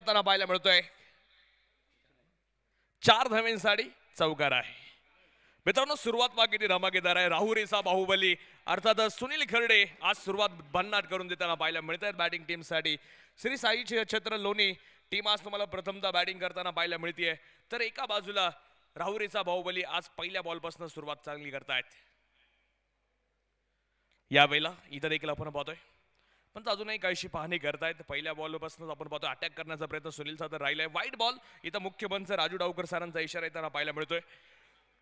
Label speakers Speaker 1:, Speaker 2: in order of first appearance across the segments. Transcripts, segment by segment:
Speaker 1: करताना पाहायला मिळतोय. 4 धावांसाठी चौकार आहे. मित्रांनो सुरुवात किती धमाकेदार आहे. राहुरीचा बाहुबली अर्थात सुनील खर्डे आज सुरुवात भन्नाट करून देताना पाहायला मिळत आहेत बॅटिंग टीमसाठी. श्री साई छत्र लोणी टीम आज तुम्हाला प्रथमतः बॅटिंग करताना पाहायला मिळते. तर एका बाजूला राहुरीचा बाहुबली आज पहिल्या बॉलपासून सुरुवात चांगली करतायत. यावेळेला इथं देखील आपण पाहतोय पण अजूनही काहीशी पाहणी करतायत. पहिल्या बॉलपासून आपण पाहतोय अटॅक करण्याचा प्रयत्न सुनीलचा तर राहिलाय. वाईट बॉल इथं मुख्य पंच राजू डावकर सरांचा इशारा येताना पाहायला मिळतोय.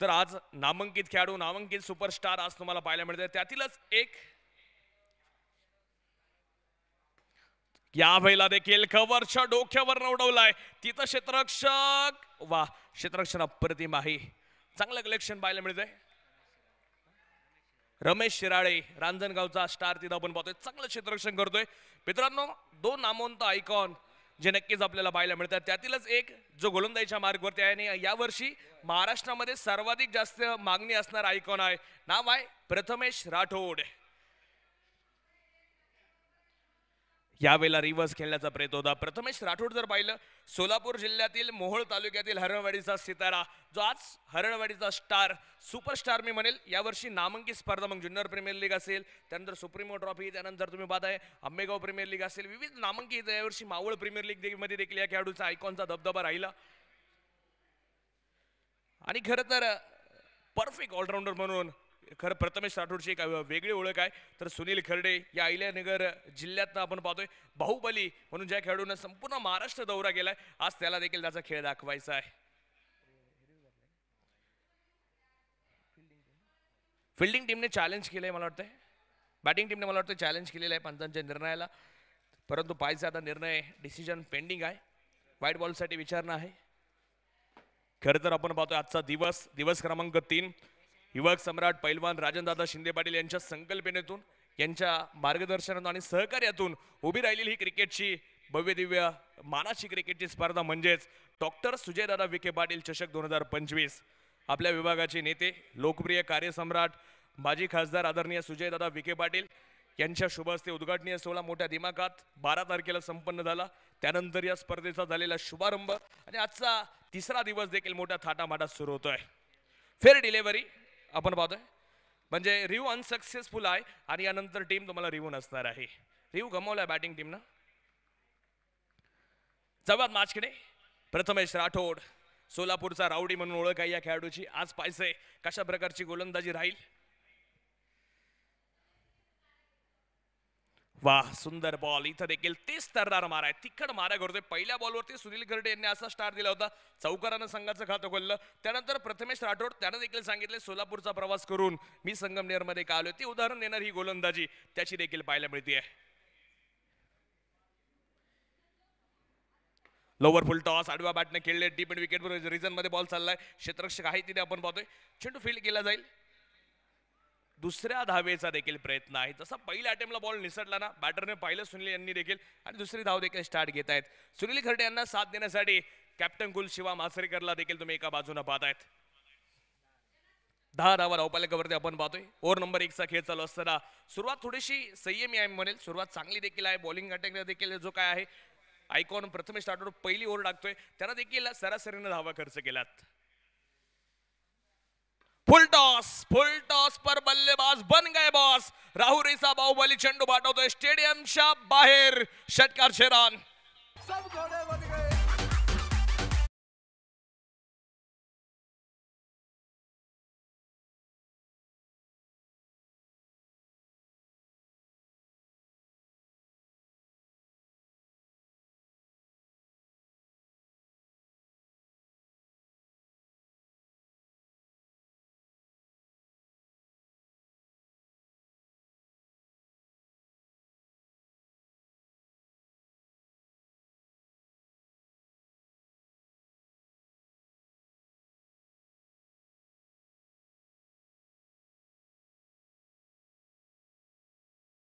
Speaker 1: तर आज नामांकित खेळाडू नामांकित सुपरस्टार आज तुम्हाला पाहायला मिळतोय. त्यातीलच एक या वेळेला देखील कव्हरच्या डोक्यावर उडवलाय तिथं क्षेत्ररक्षक. वा क्षेत्ररक्षण अप्रतिम आहे. चांगलं कलेक्शन पाहायला मिळतंय. रमेश शिराळे रांजणगावचा स्टार तिथं आपण पाहतोय चांगलं क्षेत्ररक्षण करतोय. मित्रांनो 2 नामवंत आयकॉन जे नक्कीच आपल्याला पाहायला मिळतात. त्यातीलच एक जो गोलंदाजीच्या मार्गवरती आहे आणि यावर्षी महाराष्ट्रामध्ये सर्वाधिक जास्त मागणी असणार आयकॉन आहे. नाव आहे प्रथमेश राठोड. यावेळेला रिव्हर्स खेळण्याचा प्रयत्न होता. प्रथमेश राठोड जर पाहिलं सोलापूर जिल्ह्यातील मोहोळ तालुक्यातील हरणवाडीचा सितारा जो आज हरणवाडीचा स्टार सुपरस्टार मी म्हणेल. यावर्षी नामांकित स्पर्धा मग ज्युनियर प्रीमियर लीग असेल त्यानंतर सुप्रीमो ट्रॉफी त्यानंतर तुम्ही पाहताय आंबेगाव प्रीमियर लीग असेल विविध नामांकित यावर्षी मावळ प्रीमियर लीग मध्ये देखील या खेळाडूचा आयकॉनचा दबदबा राहिला. आणि खरं तर परफेक्ट ऑलराऊंडर म्हणून खरं प्रथमेश राठोडची एक वेगळी ओळख आहे. तर सुनील खर्डे या अहिल्यानगर जिल्ह्यातनं आपण पाहतोय बाहुबली म्हणून ज्या खेळाडूंना संपूर्ण महाराष्ट्र दौरा केलाय आज त्याला देखील त्याचा खेळ दाखवायचा आहे. फिल्डिंग टीमने चॅलेंज केलंय मला वाटतंय. बॅटिंग टीमने मला वाटतं चॅलेंज केलेलं आहे पंचांच्या निर्णयाला. परंतु पाहायचा आता निर्णय डिसिजन पेंडिंग आहे. व्हाईट बॉलसाठी विचारणा आहे. खरं तर आपण पाहतोय आजचा दिवस क्रमांक 3 युवक सम्राट पैलवान राजनदादा शिंदे पाटील यांच्या संकल्पनेतून यांच्या मार्गदर्शनातून आणि सहकार्यातून उभी राहिलेली ही क्रिकेटची भव्य दिव्य मानाची क्रिकेटची स्पर्धा म्हणजेच डॉक्टर सुजयदादा विखे पाटील चषक 2025. आपल्या विभागाचे नेते लोकप्रिय कार्यसम्राट माजी खासदार आदरणीय सुजयदादा विखे पाटील यांच्या शुभ हस्ते उद्घाटनीय सोहळा मोठ्या दिमाखात 12 तारखेला संपन्न झाला. त्यानंतर या स्पर्धेचा झालेला शुभारंभ आणि आजचा तिसरा दिवस देखील मोठ्या थाटामाटात सुरू होतोय. फेअर डिलिव्हरी आपण पाहतोय म्हणजे रिव्ह्यू अनसक्सेसफुल आहे आणि यानंतर टीम तुम्हाला रिव्ह्यू नसणार आहे. रिव्ह्यू गमावलाय बॅटिंग टीमनं. जवाब मॅचकडे प्रथमेश राठोड सोलापूरचा राऊडी म्हणून ओळख आहे या खेळाडूची. आज पाहिजे कशा प्रकारची गोलंदाजी राहील. वाह सुंदर बॉल. इथं देखील तेच तरदार मारा आहे. तिखट मारा करतोय. पहिल्या बॉलवरती सुनील खर्डे यांनी असा स्टार दिला होता चौकारानं संघाचं खातं खोललं. त्यानंतर प्रथमेश राठोड त्यानं देखील सांगितले सोलापूरचा प्रवास करून मी संगमनेर मध्ये का आलोय. ती उदाहरण देणार ही गोलंदाजी त्याची देखील पाहायला मिळते. लोवर फुल टॉस आडव्या बॅटने खेळले. डीप एंड विकेट रिजन मध्ये बॉल चाललाय. क्षेत्ररक्षक आहे तिथे आपण पाहतोय. चेंडू फील्ड केला जाईल. दुसऱ्या धावेचा देखील प्रयत्न आहे. जसा पहिल्या अटेम्प्टला बॉल निसटला ना बॅटरने पाहिलं सुनील यांनी देखील आणि दुसरी धाव देखील स्टार्ट घेत आहेत. सुनील खर्डे यांना साथ देण्यासाठी कॅप्टन कुल शिवा मासरेकरला देखील तुम्ही एका बाजूने पाहतायत. 10 धावा धावपाल्यावरती आपण पाहतोय. ओव्हर नंबर 1 चा खेळ चालू असताना सुरुवात थोडीशी संयमी आहे म्हणेल. सुरुवात चांगली देखील आहे. बॉलिंग अटॅक देखील जो काय आहे आयकॉन प्रथमेश राठोड पहिली ओव्हर टाकतोय त्यानं देखील सरासरीने धावा खर्च केल्यात. फुल टॉस पर बल्लेबाज बन गए बॉस. राहुरीचा बाहुबली चेंडू पाठवतोय स्टेडियमच्या बाहेर. षटकार शेरान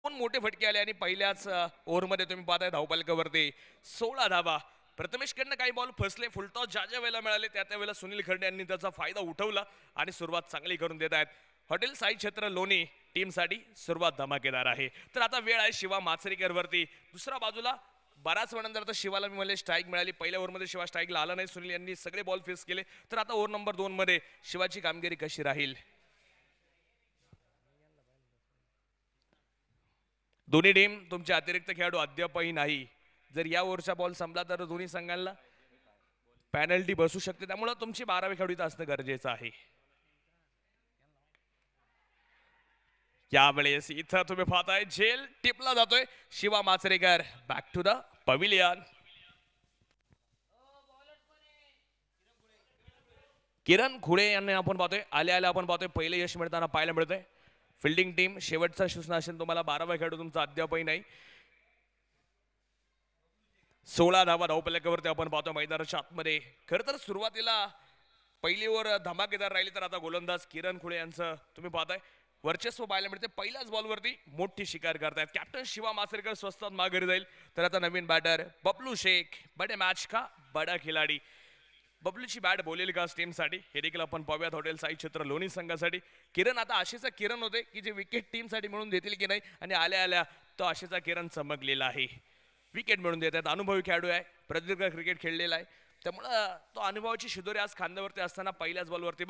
Speaker 1: मोठे फटके आले आणि पहिल्याच ओव्हरमध्ये तुम्ही पाहताय धावपालकावरती 16 धावा. प्रथमेश कडनं काही बॉल फसले. फुलटॉस ज्या वेळेला मिळाले त्या वेळेला सुनील खर्डे यांनी त्याचा फायदा उठवला आणि सुरुवात चांगली करून देत आहेत. हॉटेल साई छत्र लोणी टीमसाठी सुरुवात धमाकेदार आहे. तर आता वेळ आहे शिवा माचरेकर वरती. दुसऱ्या बाजूला बराच वेळानंतर आता शिवाला मी म्हणले स्ट्राईक मिळाली. पहिल्या ओव्हरमध्ये शिवा स्ट्राईकला आला नाही. सुनील यांनी सगळे बॉल फेस केले. तर आता ओव्हर नंबर 2 मध्ये शिवाची कामगिरी कशी राहील. दोन्ही टीम तुमचे अतिरिक्त खेळाडू अद्यापही नाही. जर या ओव्हरचा बॉल संपला तर दोन्ही संघांना पॅनल्टी बसू शकते. त्यामुळे तुमची 12वे खेळाडू इथं असणं गरजेचं आहे. यावेळेस इथं तुम्ही पाहताय झेल टिपला जातोय. Shiva Machrekar back to the pavilion. Kiran Khule यांना आपण पाहतोय आल्या आपण पाहतोय पहिले यश मिळताना पाहायला मिळतंय. फिल्डिंग टीम शेवटचा सूचना असेल तुम्हाला 12वा खेळाडू तुमचा अद्यापही नाही. 16 धावा धावपलकावरती आपण पाहतो मैदानाच्या आतमध्ये. खरं तर सुरुवातीला पहिली ओव्हर धमाकेदार राहिली तर आता गोलंदाज किरण खुळे यांचं तुम्ही पाहताय वर्चस्व पाहायला मिळते. पहिल्याच बॉलवरती मोठी शिकार करतायत. कॅप्टन शिवा माचरेकर स्वस्तात माघारी जाईल. तर आता नवीन बॅटर बबलू शेख बडे मॅच का बडा खिलाडी. बबलूची बॅट बोलेल का टीमसाठी हे देखील आपण पाहूयात. हॉटेल साई क्षेत्र लोणी संघासाठी किरण आता आशेचा किरण होते की जे विकेट टीमसाठी मिळून देतील की नाही आणि आल्या आल्या तो आशेचा किरण चमकलेला आहे. विकेट मिळून देत आहेत. अनुभवी खेळाडू आहे. प्रदीर्घ क्रिकेट खेळलेला आहे. त्यामुळं तो अनुभवाची शिदोरी आज खांद्यावरती असताना पहिल्याच बॉलवरती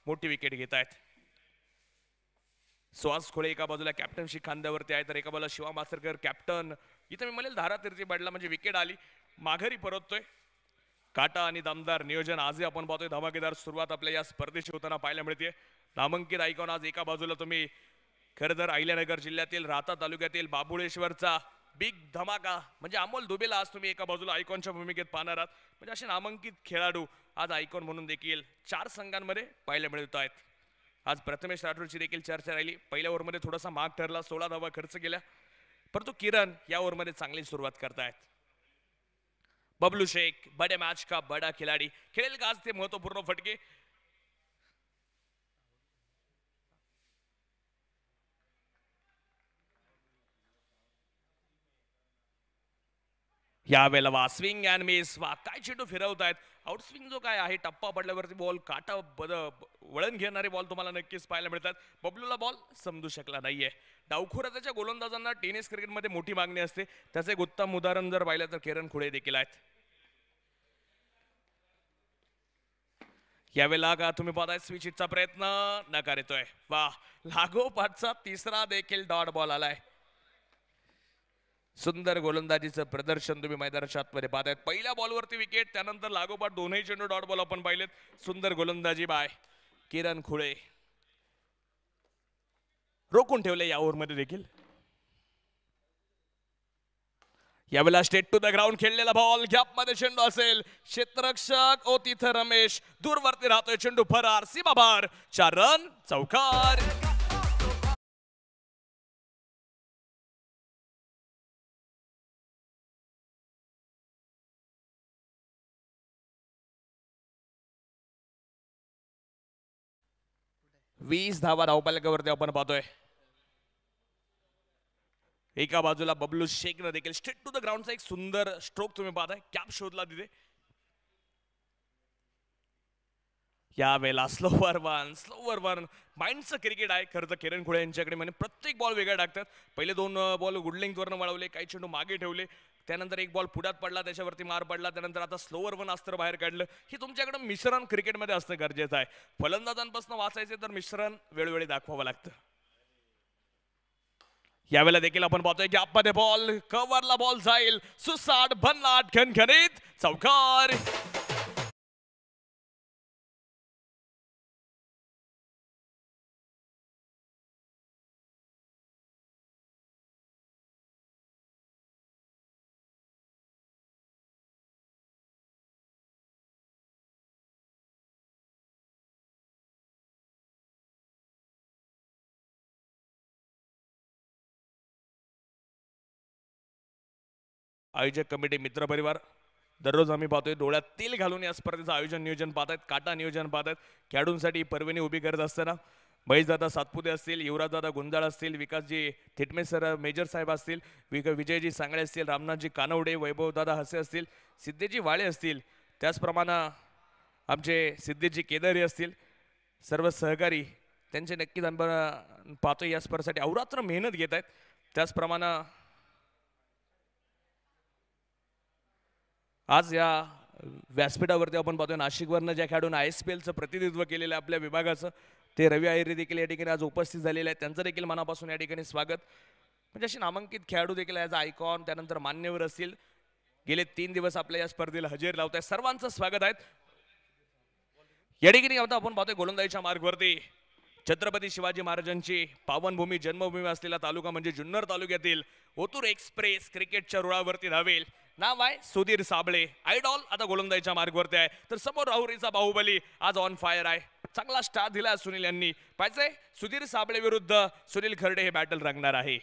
Speaker 1: मोठी विकेट घेत आहेत. सुहास खोळे एका बाजूला कॅप्टनशी खांद्यावरती आहे तर एका बाजूला शिवा माचरेकर कॅप्टन. इथं मी म्हणेल धारातीर्थी पडला म्हणजे विकेट आली. माघारी परततोय. काटा आणि दमदार नियोजन आजही आपण पाहतोय. धमाकेदार सुरुवात आपल्या या स्पर्धेची होताना पाहायला मिळते. नामांकित आयकॉन आज एका बाजूला तुम्ही खरं तर अहिल्यानगर जिल्ह्यातील राहता तालुक्यातील बाबुळेश्वरचा बिग धमाका म्हणजे अमोल दुबेला आज तुम्ही एका बाजूला आयकॉनच्या भूमिकेत पाहणार आहात. म्हणजे असे नामांकित खेळाडू आज आयकॉन म्हणून देखील 4 संघांमध्ये पाहायला मिळत आहेत. आज प्रथमेश राठोडची देखील चर्चा राहिली. पहिल्या ओव्हरमध्ये थोडासा माग ठरला. 16 धावा खर्च केल्या. परंतु किरण या ओव्हरमध्ये चांगली सुरुवात करतायत. बबलू शेख बडे मॅच का बडा खिलाडी खेळेल का आज ते महत्वपूर्ण फटके. यावेळेला वा स्विंग अँड मिस. वा काय चेंडू फिरवतायत. आउटस्विंग जो काय आहे टप्पा पडल्यावरती बॉल काटा वळण घेणारे बॉल तुम्हाला नक्कीच पाहायला मिळतात. बबलूला बॉल समजू शकला नाहीये. डावखुराच्या गोलंदाजांना टेनिस क्रिकेटमध्ये मोठी मागणी असते. त्याचे एक उत्तम उदाहरण जर पाहिलं तर किरण खुळे देखील आहेत. यावेळेला का तुम्ही पाहताय स्विच हिटचा प्रयत्न नकार येतोय. वा लागोपाठचा तिसरा देखील डॉट बॉल आलाय. सुंदर गोलंदाजीचं प्रदर्शन तुम्ही मैदानाच्या आतमध्ये पाहतायत. पहिल्या बॉलवरती विकेट त्यानंतर लागोपाठ दोनही चेंडू डॉट बॉल आपण पाहिलेत. सुंदर गोलंदाजी बाय किरण खुळे. रोखून ठेवले या ओव्हरमध्ये देखील. यावेळेला स्टेट टू द ग्राउंड खेळलेला बॉल गॅप मध्ये चेंडू असेल. क्षेत्ररक्षक ओ तिथं रमेश दूरवरती राहतोय चेंडू फरार सीमाबार. 4 रन चौकार. वीस धावा धावपलकावरती आपण पाहतोय. एका बाजूला बबलू शेखनं देखील स्ट्रेट टू द ग्राउंडचा एक सुंदर स्ट्रोक तुम्ही पाहताय. कॅप शोधला तिथे. यावेळेला स्लोवर वन माइंडचं क्रिकेट आहे खरं तर किरण खुळे यांच्याकडे. म्हणजे प्रत्येक बॉल वेगळा टाकतात. पहिले 2 बॉल गुडलिंगवरनं वळवले. काही चेंडू मागे ठेवले. त्यानंतर एक बॉल पुढ्यात पडला त्याच्यावरती मार पडला. त्यानंतर आता स्लोवर वन अस्त्र बाहेर काढलं. हे तुमच्याकडे मिश्रण क्रिकेटमध्ये असणं गरजेचं आहे. फलंदाजांपासून वाचायचे तर मिश्रण वेळोवेळी दाखवावं लागतं. यावेळेला देखील आपण पाहतोय की आतमध्ये बॉल कव्हरला बॉल जाईल. सुसाट भन्नाट खणखणीत चौकार. आयोजक कमिटी मित्र परिवार दररोज आम्ही पाहतोय डोळ्यात तेल घालून या स्पर्धेचं आयोजन नियोजन पाहतायत. काटा नियोजन पाहतायत. खेळाडूंसाठी पर्वणी उभी करत असताना महेशदादा सातपुते असतील, युवराजदादा गुंजाळ असतील, विकासजी थिटमे सर मेजर साहेब असतील, विजयजी सांगळे असतील, रामनाथजी कानवडे, वैभवदादा हसे असतील, सिद्धेजी वाळे असतील, त्याचप्रमाणे आमचे सिद्धेजी केदारी असतील, सर्व सहकारी त्यांचे नक्कीच आपण पाहतोय या स्पर्धेसाठी अहोरात्र मेहनत घेत आहेत. त्याचप्रमाणे आज या व्यासपीठावरती आपण पाहतोय नाशिकवरनं ज्या खेळाडूंना ISPLचं प्रतिनिधित्व केलेलं आहे आपल्या विभागाचं, ते रवी आहिरे देखील या ठिकाणी आज उपस्थित झालेले आहेत. त्यांचं देखील मनापासून या ठिकाणी स्वागत. म्हणजे असे नामांकित खेळाडू देखील ॲज आयकॉन, त्यानंतर मान्यवर असतील, गेले 3 दिवस आपल्या या स्पर्धेला हजेरी लावत आहेत. सर्वांचं स्वागत आहे. या ठिकाणी आता आपण पाहतोय गोलंदाजीच्या मार्गवरती छत्रपती शिवाजी महाराजांची पावनभूमी जन्मभूमी असलेला तालुका म्हणजे जुन्नर तालुक्यातील ओतूर एक्सप्रेस क्रिकेटच्या रुळावरती धावेल. नाव आहे सुधीर साबळे. आयडॉल आता गोलंदाजीच्या मार्गवरती आहे. तर समोर राहुरीचा बाहुबली आज ऑन फायर आहे. चांगला स्टार दिला सुनील यांनी. पाहिजे सुधीर साबळे विरुद्ध सुनील खर्डे हे बॅटल रंगणार आहे.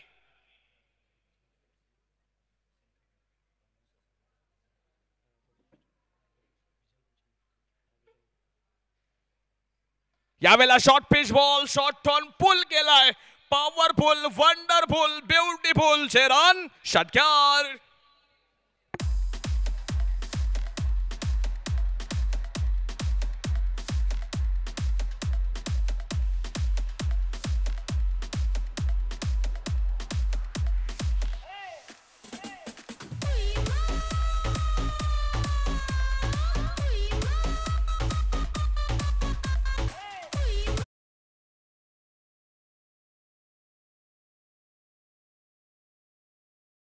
Speaker 1: यावेळेला short pitch ball short turn pull केलाय. पॉवरफुल वंडरफुल ब्युटिफुल शेरान षटकार.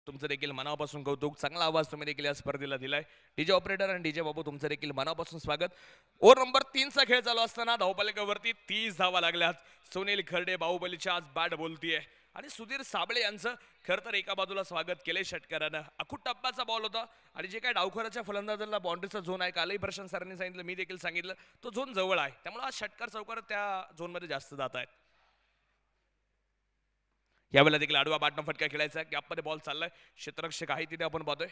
Speaker 1: तुमचं देखील मनापासून कौतुक. चांगला आवाज तुम्ही देखील या स्पर्धेला दिलाय. डीजे ऑपरेटर आणि डीजे बाबू तुमचं देखील मनापासून स्वागत. ओव्हर नंबर 3चा खेळ चालू असताना धावपलकावरती 30 धावा लागल्यात. सुनील खर्डे बाहुबलीच्या आज बॅट बोलतीये आणि सुधीर साबळे यांचं खरं तर एका बाजूला स्वागत केले षटकारानं. अखूट टप्प्याचा बॉल होता आणि जे काय डावखोराच्या फलंदाजाला बाउंड्रीचा झोन आहे, कालही प्रशांत सरांनी सांगितलं, मी देखील सांगितलं, तो झोन जवळ आहे. त्यामुळे आज षटकार चौकार त्या झोनमध्ये जास्त जात आहेत. यावेळेला देखील आडवा बाटना फटका खेळायचा. गॅपमध्ये बॉल चाललाय. क्षेत्ररक्षक आहे तिथे आपण पाहतोय.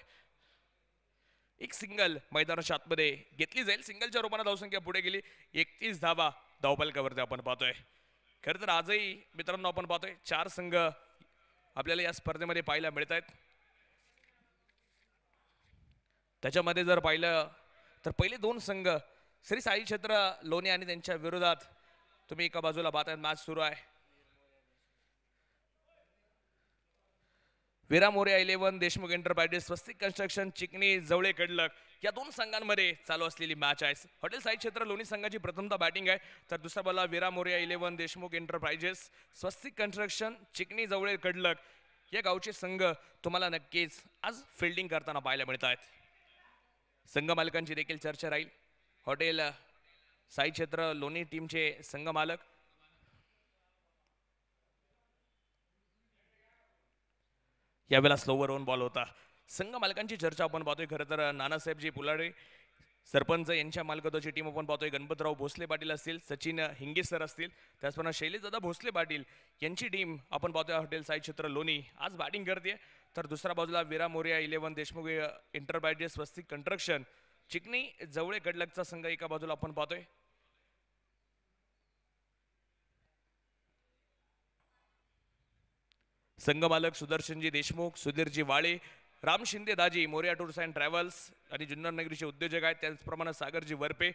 Speaker 1: एक सिंगल मैदानाच्या आतमध्ये घेतली जाईल. सिंगलच्या रूपाने धावसंख्या पुढे गेली. 31 धावा धावपलकावरती आपण पाहतोय. खरं तर आजही मित्रांनो आपण पाहतोय 4 संघ आपल्याला या स्पर्धेमध्ये पाहायला मिळत आहेत. त्याच्यामध्ये जर पाहिलं तर पहिले 2 संघ श्री साई क्षेत्र लोणी आणि त्यांच्या विरोधात तुम्ही एका बाजूला पाहताय. मॅच सुरू आहे. विरा मोरिया 11 देशमुख एंटरप्राइजेस स्वस्तिक कन्स्ट्रक्शन चिकनी जवळे कडलक या 2 संघांमध्ये चालू असलेली मॅच आहे. हॉटेल साई क्षेत्र लोणी संघाची प्रथमता बॅटिंग आहे. तर दुसरा बॉलला विरा मोरिया 11 देशमुख एंटरप्राइजेस स्वस्तिक कन्स्ट्रक्शन चिकनी जवळे कडलक या गावचे संघ तुम्हाला नक्कीच आज फिल्डिंग करताना पाहायला मिळत आहेत. संघ मालकांची देखील चर्चा राहील. हॉटेल साई क्षेत्र लोणी टीमचे संघ मालक यावेळेला स्लोवर ऑन बॉल होता. संघ मालकांची चर्चा आपण पाहतोय. खरं तर नानासाहेबजी पुलाडे सरपंच यांच्या मालकत्वाची टीम आपण पाहतोय. गणपतराव भोसले पाटील असतील, सचिन हिंगे सर असतील, त्याचप्रमाणे शैलेशदादा भोसले पाटील यांची टीम आपण पाहतोय. हॉटेल साई क्षेत्र लोणी आज बॅटिंग करते. तर दुसऱ्या बाजूला विरा मोरिया 11 देशमुख एंटरप्राइजेस स्वस्तिक कंस्ट्रक्शन चिकनी जवळे कडलकचा संघ एका बाजूला आपण पाहतोय. संघ मालक सुदर्शनजी देशमुख, सुधीरजी वाळे, राम शिंदे दाजी मोरिया टूर्स अँड ट्रॅव्हल्स आणि जुन्नर नगरीचे उद्योजक आहेत. त्याचप्रमाणे सागरजी वरपे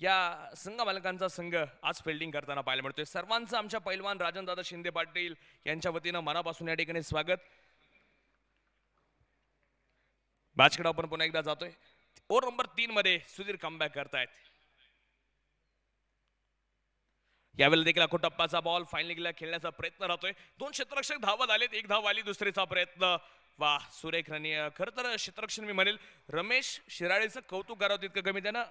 Speaker 1: या संघ मालकांचा संघ आज फिल्डिंग करताना पाहायला मिळतोय. सर्वांचं आमच्या पैलवान राजनदादा शिंदे पाटील यांच्या वतीनं मनापासून या ठिकाणी स्वागत. मॅचकडे आपण पुन्हा एकदा जातोय. ओव्हर नंबर 3 मध्ये सुधीर कमबॅक करतायत. यावेळेला देखील अखो टप्पाचा बॉल फायनल खेळण्याचा प्रयत्न राहतोय. 2 क्षेत्ररक्षक धावत आलेत. 1 धाव आली. दुसरीचा प्रयत्न. वा सुरेख रनी. खरं तर क्षेत्ररक्षण मी म्हणेल रमेश शिराळेचं कौतुक करावं तितकं कमी. त्यानं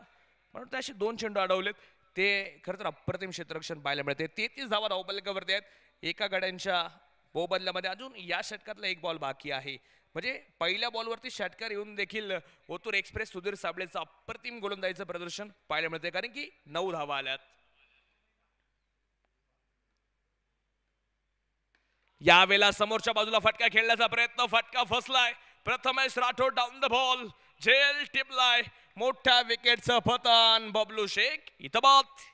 Speaker 1: म्हणून असे 2 चेंडू अडवलेत. ते खरं तर अप्रतिम क्षेत्ररक्षण पाहायला मिळते. 33 धावा धावपलकावरती आहेत. एका गड्यांच्या बहुबदल्यामध्ये अजून या षटकातला 1 बॉल बाकी आहे. म्हणजे पहिल्या बॉलवरती षटकार येऊन देखील ओतूर एक्सप्रेस सुधीर साबळेचं अप्रतिम गोलंदाजीचं प्रदर्शन पाहायला मिळते. कारण की 9 धावा आल्यात. यावेळेला समोरच्या बाजूला फटका खेळण्याचा प्रयत्न. फटका फसलाय. Prathamesh Rathod down the ball. झेल टिपलाय. मोठ्या विकेटचं पतन. बबलू शेख इथं बात.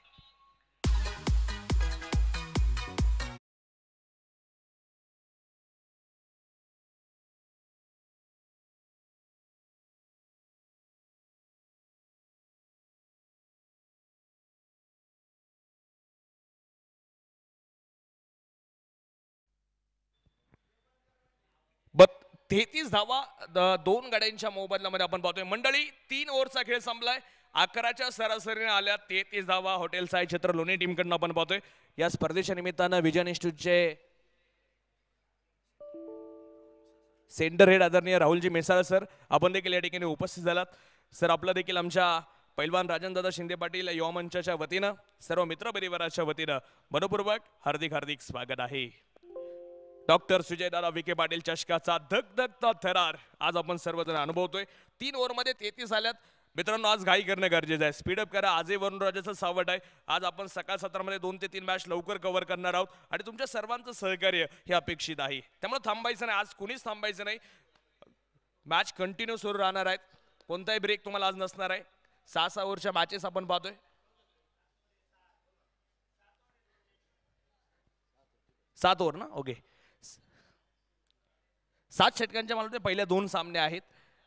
Speaker 1: 33 धावा दोन गाड्यांच्या मोबदल्यामध्ये आपण पाहतोय. मंडळी 3 ओव्हरचा खेळ संपलाय. 11च्या सरासरीने आल्या 33 धावा हॉटेल साई क्षेत्र लोणी टीमकडनं आपण पाहतोय. या स्पर्धेच्या निमित्तानं विजन इन्स्टिट्यूटचे सेंटर हेड आदरणीय राहुलजी मेसाळ सर आपण देखील या ठिकाणी उपस्थित झालात. सर आपलं देखील आमच्या पैलवान राजनदादा शिंदे पाटील युवा मंचाच्या वतीनं सर्व मित्रपरिवाराच्या वतीनं मनपूर्वक हार्दिक हार्दिक स्वागत आहे. डॉक्टर सुजयदादा विखे पाटील चषकाचा धगधगता थरार आज आपण सर्वजण अनुभवतोय. 3 ओव्हरमध्ये 33 आल्यात. मित्रांनो आज घाई करणं गरजेचं आहे. स्पीडअप करा. आजही वरुणराजाचं सावट आहे. आज आपण सकाळ सत्रामध्ये 2 ते 3 मॅच लवकर कव्हर करणार आहोत आणि तुमच्या सर्वांचं सहकार्य हे अपेक्षित आहे. त्यामुळे थांबायचं नाही. आज कुणीच थांबायचं नाही. मॅच कंटिन्यू सुरू राहणार आहेत. कोणताही ब्रेक तुम्हाला आज नसणार आहे. 6 ओव्हरच्या मॅचेस आपण पाहतोय. 7 ओव्हर ना ओके. 7 षटकांच्या मला वाटतं पहिल्या 2 सामने आहेत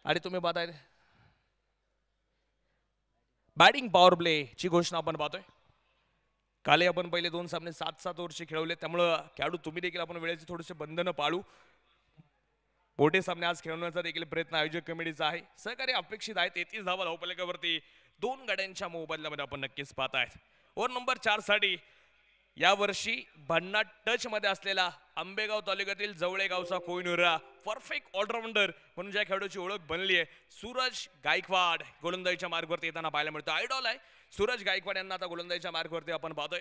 Speaker 1: आणि तुम्ही पाहताय बॅटिंग पॉवर प्ले ची घोषणा आपण पाहतोय. कालही आपण पहिले 2 सामने 7-7 ओव्हरचे खेळवले. त्यामुळं खेळाडू तुम्ही देखील आपण वेळेचे थोडेसे बंधनं पाळू. मोठे सामने आज खेळवण्याचा देखील प्रयत्न आयोजक कमिटीचा आहे. सहकार्य अपेक्षित आहे. 33 धावा धावफलकावरती 2 गाड्यांच्या मोबदल्यामध्ये आपण नक्कीच पाहतायत. ओव्हर नंबर 4 साठी यावर्षी भन्नाट टच मध्ये असलेला आंबेगाव तालुक्यातील जवळे गावचा कोहिनुरा परफेक्ट ऑलराऊंडर म्हणून ज्या खेळाडूची ओळख बनली आहे सूरज गायकवाड गोलंदाजीच्या मार्गावरती येताना पाहायला मिळतो. आयडॉल आहे सूरज गायकवाड यांना आता गोलंदाजीच्या मार्गावरती आपण पाहतोय.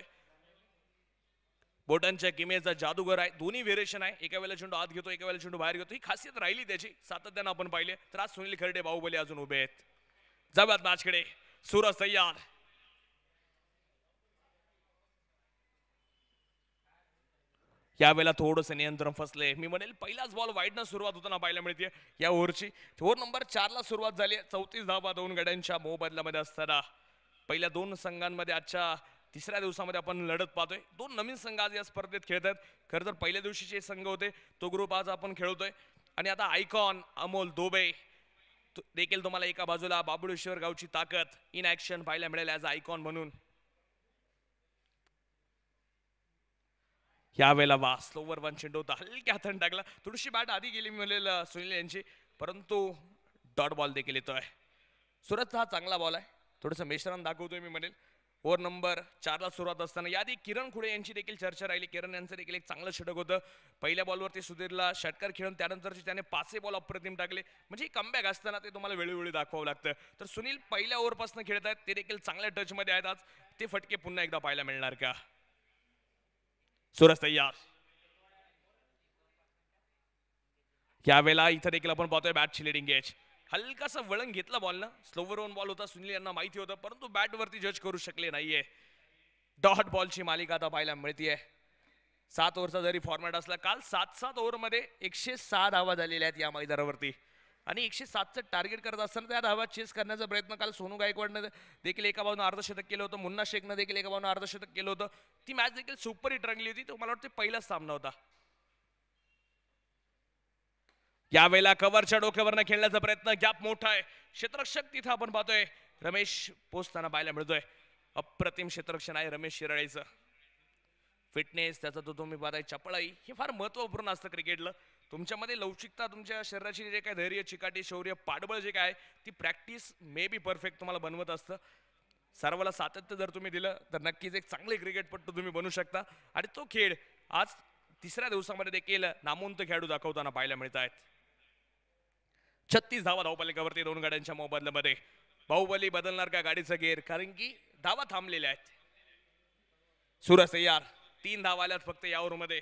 Speaker 1: बोटांच्या किमेचा जादूगर आहे. दोन्ही व्हेरिएशन आहे. एका वेळेला चेंडू आत घेतो एका वेळेला चेंडू बाहेर घेतो. ही खासियत राहिली त्याची सातत्यानं आपण पाहिले. तर आज सुनील खर्डे बाहुबली अजून उभे आहेत. जाऊयात मॅचकडे. सूरज तयार. यावेळेला थोडंसं नियंत्रण फसले. मी म्हणेल पहिलाच बॉल वाईडनं सुरुवात होताना पाहायला मिळते या ओव्हरची. ओव्हर नंबर 4 ला सुरुवात झाली. 34 धावा 2 गड्यांच्या मोबदल्यामध्ये असताना पहिल्या 2 संघांमध्ये आजच्या तिसऱ्या दिवसामध्ये आपण लढत पाहतोय. 2 नवीन संघ आज या स्पर्धेत खेळतात. खरं तर पहिल्या दिवशीचे संघ होते तो ग्रुप आज आपण खेळतोय. आणि आता आयकॉन अमोल दोबे देखील तुम्हाला एका बाजूला बाबुळेश्वर गावची ताकद इन ऍक्शन पाहायला मिळेल ॲज आयकॉन म्हणून. यावेळेला वा स्लोवर 1 चेंडू होता. हलक्या हाताने टाकला. थोडीशी बॅट आधी गेली म्हणेल सुनील यांची परंतु डॉट बॉल देखील येतोय. सूरजचा हा चांगला बॉल आहे. थोडंसं मिश्रण दाखवतोय मी म्हणेल. ओव्हर नंबर 4 ला सुरुवात असताना याआधी किरण खुडे यांची देखील चर्चा राहिली. किरण यांचं देखील एक चांगलं षटक होतं. पहिल्या बॉलवरती सुधीरला षटकार खेळून त्यानंतरचे त्याने 5 बॉल अप्रतिम टाकले. म्हणजे कमबॅक असताना ते तुम्हाला वेळोवेळी दाखवावं लागतं. तर सुनील पहिल्या ओव्हरपासून खेळत आहेत. ते देखील चांगल्या टचमध्ये आहेत. आज ते फटके पुन्हा एकदा पाहायला मिळणार का? सूरज तयार. यावेळेला इथं देखील आपण पाहतोय बॅटची लिडिंग एज. हलकासा वळण घेतला बॉल ना. स्लोवर 1 बॉल होता. सुनील यांना माहिती होतं परंतु बॅटवरती जज करू शकले नाहीये. डॉट बॉलची मालिका आता पाहायला मिळतीये. 7 ओव्हरचा जरी फॉर्मॅट असला काल 7-7 ओव्हरमध्ये 106 धावा झालेल्या आहेत या मैदानावरती. आणि 107चं टार्गेट करत असताना त्या धावा चेस करण्याचा प्रयत्न काल सोनू गायकवाडनं देखील एका बाजूने अर्धशतक केलं होतं. मुन्ना शेखनं देखील एका बाजूने अर्धशतक केलं होतं. ती मॅच देखील सुपर हिट रंगली होती. तो मला वाटतं पहिलाच सामना होता. यावेळेला कव्हरच्या डोक्यावरनं खेळण्याचा प्रयत्न. गॅप मोठा आहे. क्षेत्ररक्षक तिथं आपण पाहतोय रमेश पोचताना पाहायला मिळतोय. अप्रतिम क्षेत्ररक्षण आहे रमेश शिराळेचं. फिटनेस त्याचा तो तुम्ही पाहताय चपळाई हे फार महत्त्वपूर्ण असतं क्रिकेटला. तुमच्यामध्ये लवचिकता तुमच्या शरीराची जे काय धैर्य चिकाटी शौर्य पाठबळ जे काय ती प्रॅक्टिस मे बी परफेक्ट तुम्हाला बनवत असतं. सर्वाला सातत्य जर तुम्ही दिलं तर नक्कीच एक चांगले क्रिकेटपटू तुम्ही बनू शकता. आणि तो खेळ आज तिसऱ्या दिवसामध्ये देखील नामवंत खेळाडू दाखवताना पाहायला मिळत आहेत. 36 धावा धावफलकावरती 2 गाड्यांच्या मोबदल्यामध्ये. बाहुबली बदलणार का गाडीचा गेअर कारण की धावा थांबलेल्या आहेत. सूरज तयार. 3 धावा आल्यात फक्त या ओव्हरमध्ये.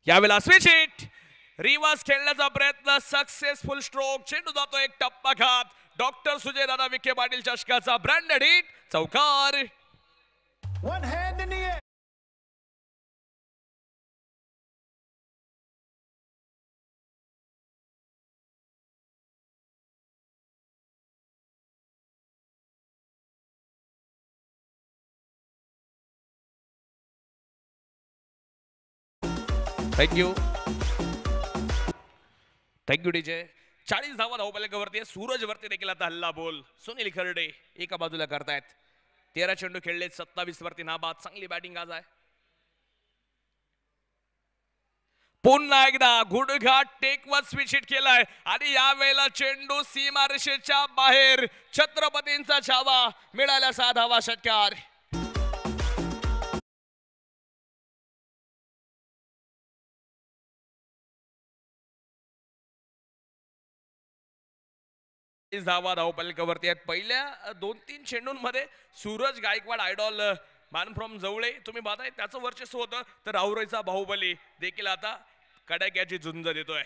Speaker 1: यावेळेला स्विच हिट. रिवर्स खेळण्याचा प्रयत्न सक्सेसफुल स्ट्रोक. चेंडू जातो एक टप्पा खात. डॉक्टर सुजयदादा विखे पाटील चषकाचा ब्रँडेड हिट चौकार.
Speaker 2: One hand in the air.
Speaker 1: Thank you DJ. 40 धावा धावफलकावरती. सूरज वरती देखील आता हल्ला बोल. सुनील खर्डे एका बाजूला करतायत. 13 चेंडू खेळले 27 वरती नाबाद. चांगली बॅटिंग आज आहे. पुन्हा एकदा गुडघा टेकवर स्विच हिट केलाय आणि यावेळेला चेंडू सीमारेषेच्या बाहेर. छत्रपतींचा छावा, मिळाला 6 धावा षटकार. धावा धावपलकावरती आहेत. पहिल्या 2-3 चेंडूंमध्ये Suraj Gaikwad idol man from Jawale तुम्ही पाहताय त्याचं वर्चस्व होतं, तर राहुरीचा बाहुबली देखील आता कडाक्याची झुंज देतोय.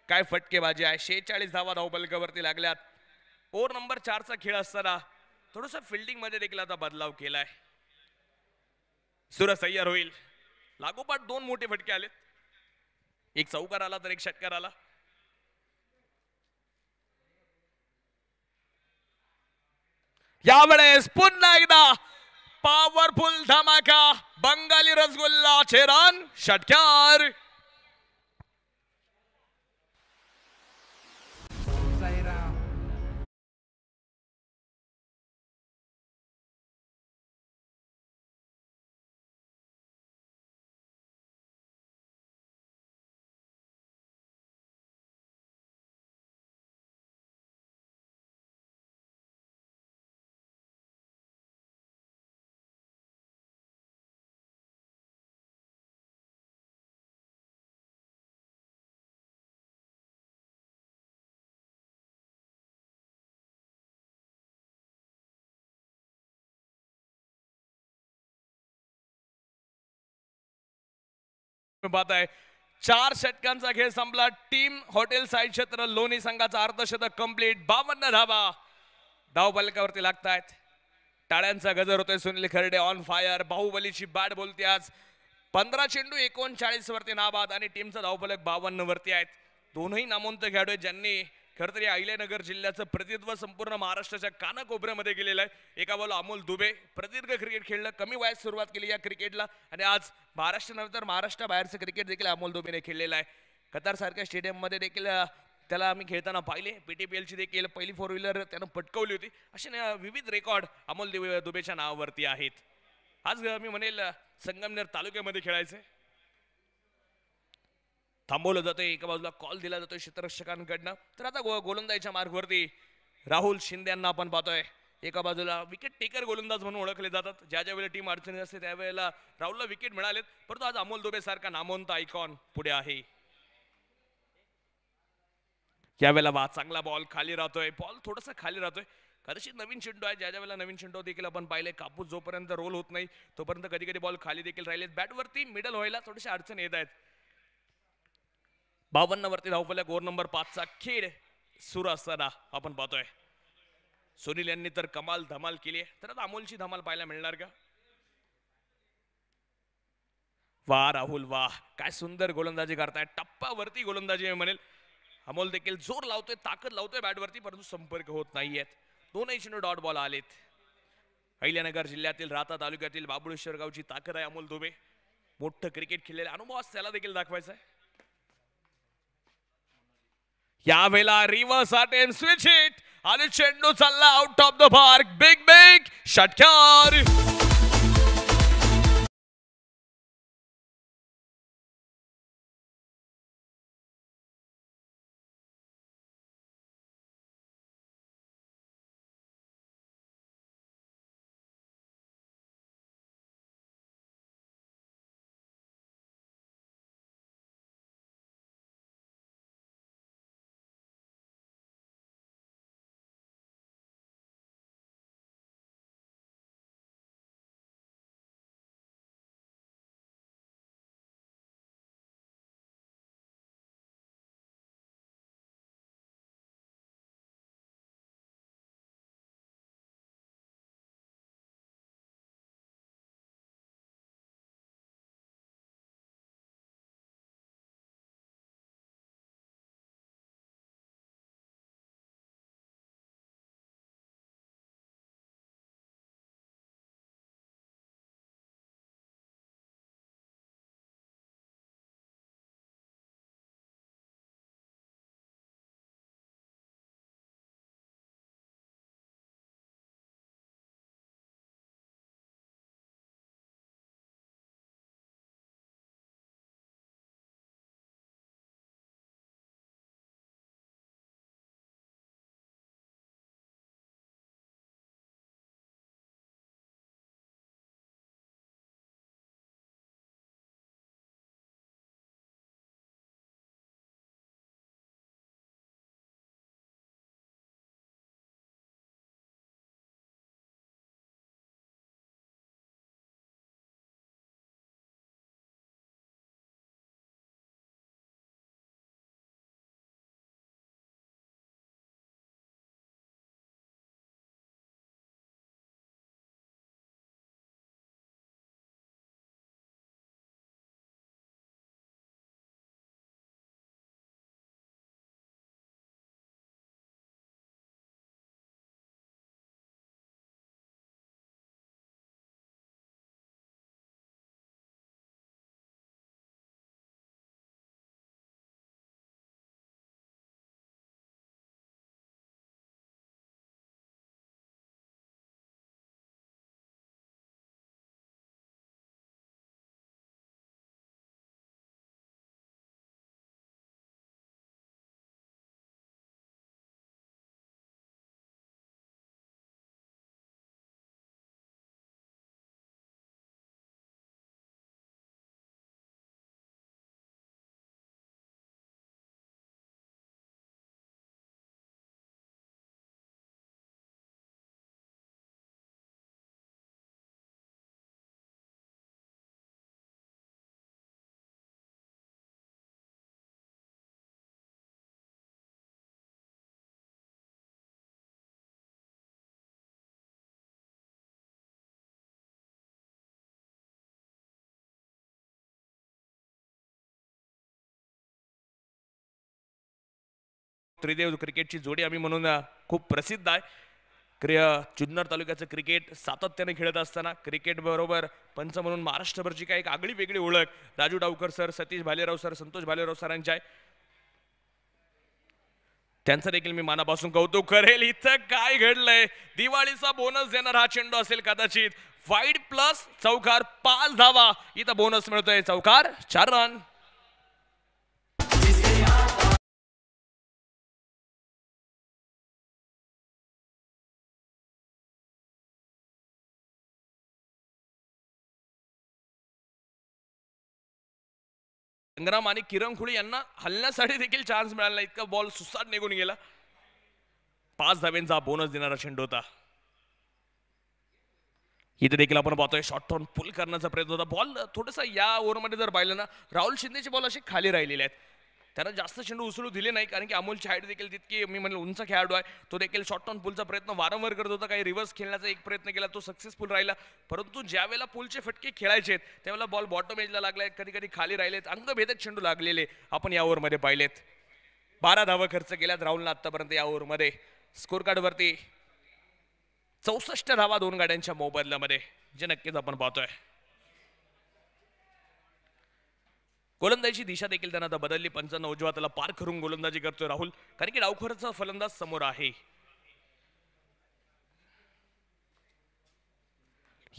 Speaker 1: काय फटकेबाजी आहे. 46 धावा धावपलकावरती लागल्यात. ओव्हर नंबर 4चा खेळ असताना थोडस फिल्डिंग मध्ये देखील आता बदलाव केलाय. सूरज सय्यर होईल. लागोपाठ 2 मोठे फटके आलेत. एक चौकार आला तर एक षटकार आला. यावेळेस पुन्हा एकदा पॉवरफुल धमाका. बंगाली रसगुल्ला रन षटकार. पाहत आहे 4 षटकांचा खेळ संपला. टीम हॉटेल साई क्षेत्र लोणी संघाचा अर्धशतक कंप्लीट. 52 धावा धावफलकावरती लागतायत. टाळ्यांचा गजर होतोय. Sunil Kharde on fire. बाहुबलीची बॅट बोलते आज. 15 चेंडू 39 वरती नाबाद आणि टीमचा धावफलक 52 वरती आहेत. दोनही नामवंत खेळाडू आहेत ज्यांनी खरं तर अहिल्यानगर जिल्ह्याचं प्रतिनिधित्व संपूर्ण महाराष्ट्राच्या कानाकोपऱ्यामध्ये केलेलं आहे. एका बाजूला अमोल दुबे प्रदीर्घ क्रिकेट खेळलं. कमी वयात सुरुवात केली या क्रिकेटला आणि आज महाराष्ट्रानंतर महाराष्ट्राबाहेरचं क्रिकेट देखील अमोल दुबेने खेळलेलं आहे. कतार सारख्या स्टेडियम मध्ये देखील त्याला आम्ही खेळताना पाहिले. पीटीपीएलची देखील पहिली 4 व्हीलर त्यानं पटकवली होती. असे विविध रेकॉर्ड अमोल दुबेच्या नावावरती आहेत. आज मी म्हणेल संगमनेर तालुक्यामध्ये खेळायचे. थांबवलं जातोय. एका बाजूला कॉल दिला जातोय क्षेत्ररक्षकांकडनं. तर आता गोलंदाजीच्या मार्गवरती राहुल शिंदे यांना आपण पाहतोय. एका बाजूला विकेट टेकर गोलंदाज म्हणून ओळखले जातात. ज्या ज्या वेळेला टीम अडचणीत असते त्यावेळेला राहुलला विकेट मिळालेत. परंतु आज अमोल दुबे सारखा नामवंत आयकॉन पुढे आहे. यावेळेला चांगला बॉल खाली राहतोय. बॉल थोडासा खाली राहतोय. कदाचित नवीन चेंडू आहे. ज्या ज्या वेळेला नवीन चेंडू देखील आपण पाहिले कापूस जोपर्यंत रोल होत नाही तोपर्यंत कधी कधी बॉल खाली देखील राहिलेत. बॅटवरती मिडल व्हायला थोडीशी अडचण येत आहेत. 52 वरती धावफलक. ओव्हर नंबर 5चा खेळ सुरू असताना आपण पाहतोय. सुनील यांनी तर कमाल धमाल केली आहे. तर आता अमोलची धमाल पाहायला मिळणार का? वाह राहुल वाह, काय सुंदर गोलंदाजी करताय. टप्प्यावरती गोलंदाजी म्हणेल. अमोल देखील जोर लावतोय, ताकद लावतोय बॅटवरती, परंतु संपर्क होत नाहीयेत. दोनही चेंडू डॉट बॉल आलेत. अहिल्यानगर जिल्ह्यातील राहता तालुक्यातील बाबुळेश्वर गावची ताकद आहे अमोल दुबे. मोठं क्रिकेट खेळलेला अनुभव त्याला देखील दाखवायचा आहे. यावेळेला रिव्हर्स अटेम्प्ट स्विच हिट आणि चेंडू चालला out of the park. Big big षटकार. त्रिदेव क्रिकेटची जोडी आम्ही म्हणून खूप प्रसिद्ध आहे. जुन्नर तालुक्याचं क्रिकेट सातत्याने खेळत असताना क्रिकेट बरोबर पंच म्हणून महाराष्ट्रभरची काय एक आगळी वेगळी ओळख राजू डावकर सर, सतीश भालेराव सर, संतोष भालेराव सरांची आहे. त्यांचं देखील मी मनापासून कौतुक करेल. इथं काय घडलंय, दिवाळीचा बोनस देणार हा चेंडू असेल कदाचित. वाईड प्लस चौकार 5 धावा, इथं बोनस मिळतोय. चौकार 4 रन. संग्राम आणि किरण खुळे यांना हलण्यासाठी देखील चान्स मिळाला. इतका बॉल सुसाट निघून गेला. 5 धाव्यांचा बोनस देणारा चेंडू होता. इथे देखील आपण पाहतोय शॉर्ट टर्न पुल करण्याचा प्रयत्न होता. बॉल थोडासा या ओव्हरमध्ये जर पाहिलं ना, राहुल शिंदेचे बॉल असे खाली राहिलेले आहेत. त्यांना जास्त चेंडू उचलू दिले नाही, कारण की अमोलची हाईट देखील तितकी मी म्हणलं उंच खेळाडू आहे. तो देखील शॉर्ट टर्न पुलचा प्रयत्न वारंवार करत होता. काही रिव्हर्स खेळण्याचा एक प्रयत्न केला, तो सक्सेसफुल राहिला. परंतु ज्या वेळेला पुलचे फटके खेळायचे त्यावेळेला बॉल बॉटम एजला लागलाय, कधी कधी खाली राहिलेत, अंगभेदक चेंडू लागलेले आपण या ओव्हरमध्ये पाहिलेत. 12 धावा खर्च केल्यात राहुलला आतापर्यंत या ओव्हरमध्ये. स्कोर कार्डवरती 64 धावा 2 गाड्यांच्या मोबदल्यामध्ये, जे नक्कीच आपण पाहतोय. गोलंदाजीची दिशा देखील त्यांना आता बदलली. पंचांना उजव्या हाताला पार करून गोलंदाजी करतोय राहुल, कारण की डावखोरचा फलंदाज समोर आहे.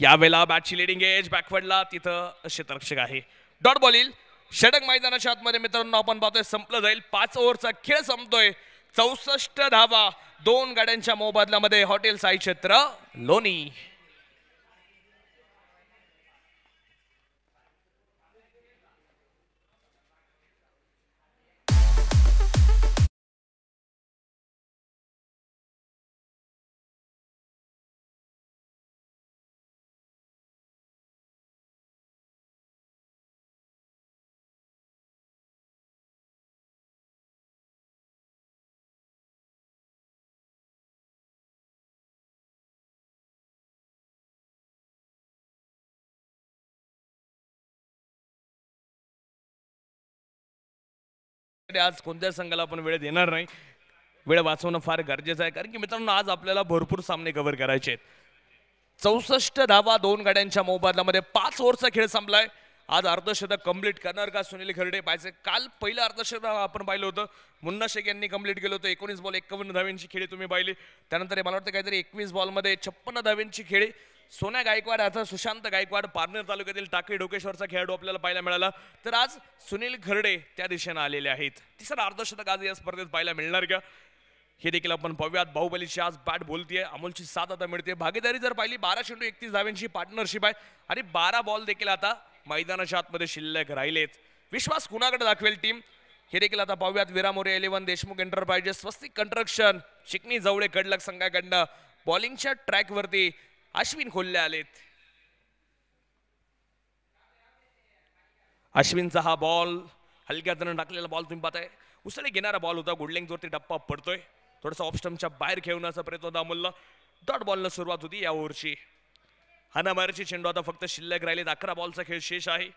Speaker 1: यावेळेला बॅटची लिडिंग एज बॅकवर्डला, तिथं क्षेत्ररक्षक आहे. डॉट बॉल येईल. षटक मैदानाच्या आतमध्ये मित्रांनो आपण पाहतोय संपलं जाईल. 5 ओव्हरचा खेळ संपतोय. 64 धावा 2 गाड्यांच्या मोबदल्यामध्ये हॉटेल साई क्षेत्र लोणी. आज कोणत्या संघाला आपण वेळ देणार नाही. वेळ वाचवणं फार गरजेचं आहे, कारण की मित्रांनो आज आपल्याला भरपूर सामने कव्हर करायचे आहेत. 64 धावा 2 गाड्यांच्या मोबदल्यामध्ये 5 ओव्हरचा खेळ संपलाय. आज अर्धशतक कंप्लीट करणार का सुनील खर्डे पाहिजे. काल पहिलं अर्धशतक आपण पाहिलं होतं, मुन्ना शेख यांनी कंप्लीट केलं होतं. 19 बॉल 51 धाव्यांची खेळी तुम्ही पाहिली. त्यानंतर मला वाटतं काहीतरी 21 बॉलमध्ये 56 धाव्यांची खेळी सोन्या गायकवाड, आता सुशांत गायकवाड, पारनेर तालुक्यातील टाकळी डोकेश्वरचा खेळाडू आपल्याला पाहायला मिळाला. तर आज सुनील खर्डे त्या दिशेने आलेले आहेत. तिसरा अर्धशतक आज या स्पर्धेत पाहायला मिळणार का, हे देखील आपण पाहूयात. बाहुबलीची आज बॅट बोलतीये. अमोलची 7 आता मिळते. भागीदारी जर पाहिली 12 चेंडू 31 धाव्यांची पार्टनरशिप आहे आणि 12 बॉल देखील आता मैदानाच्या आतमध्ये शिल्लक राहिलेत. विश्वास कुणाकडे दाखवेल टीम, हे देखील आता पाहूयात. विरामोरे 11, देशमुख एंटरप्राइजेस, स्वस्तिक कंस्ट्रक्शन, चिकनी जवळे कडलक संघाकडनं बॉलिंगच्या ट्रॅकवरती अश्विन खोल्ले आलेत. अश्विनचा हा बॉल हलक्या हाताने टाकलेला बॉल तुम्ही पाहताय. उसळी घेणारा बॉल होता. गुड लेंथवरती डप्पा पडतोय. थोडासा ऑफस्टमच्या बाहेर खेळण्याचा प्रयत्न होता अमोलला. डॉट बॉलनं सुरुवात होती या ओव्हरची. हाणामारीचे चेंडू आता फक्त शिल्लक राहिलेत. 11 बॉलचा खेळ शेष आहे.